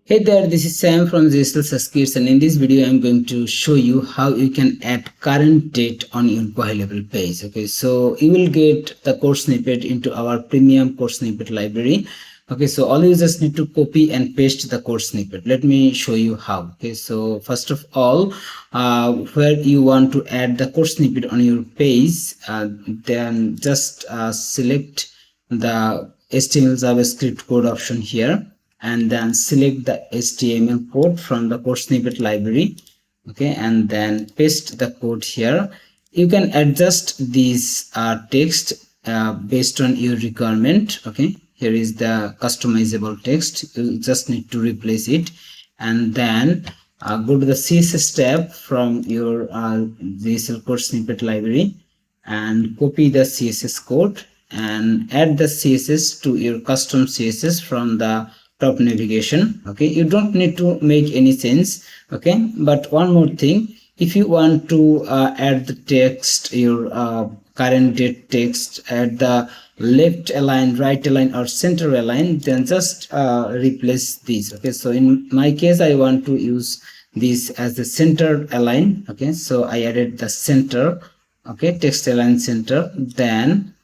Hey there, this is Sam from GHL SaasKits, and in this video I'm going to show you how you can add current date on your GoHighLevel page. Okay, so you will get the code snippet into our premium code snippet library. Okay, so all you just need to copy and paste the code snippet. Let me show you how. Okay, so first of all, where you want to add the code snippet on your page, then just select the HTML JavaScript code option here, and then select the HTML code from the code snippet library. Okay, and then paste the code here. You can adjust these text based on your requirement. Okay, here is the customizable text. You just need to replace it, and then go to the CSS tab from your GHL code snippet library and copy the CSS code and add the CSS to your custom CSS from the top navigation. Okay, you don't need to make any sense. Okay, but one more thing, if you want to add the text, your current date text at the left align, right align, or center align, then just replace these. Okay, so in my case I want to use this as the center align. Okay, so I added the center. Okay, text align center. Then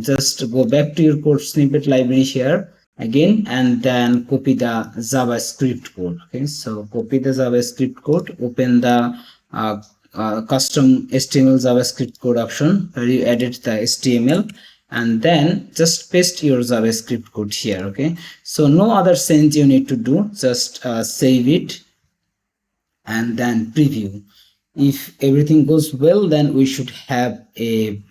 just go back to your code snippet library here again, and then copy the JavaScript code. Okay, so copy the JavaScript code, open the custom HTML JavaScript code option where you edit the HTML, and then just paste your JavaScript code here. Okay, so no other change you need to do, just save it and then preview. If everything goes well, then we should have a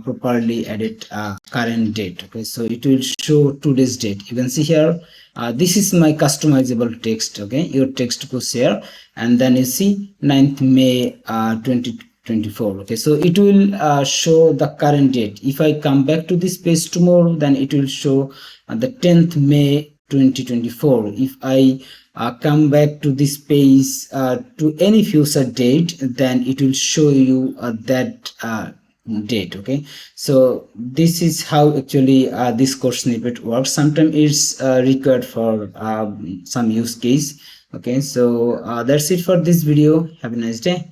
properly added current date. Okay, so it will show today's date. You can see here, this is my customizable text. Okay, your text goes here, and then you see 9th May 2024. Okay, so it will show the current date. If I come back to this page tomorrow, then it will show the 10th May 2024. If I come back to this page to any future date, then it will show you that date. Okay, so this is how actually this code snippet works. Sometimes it's required for some use case. Okay, so that's it for this video. Have a nice day.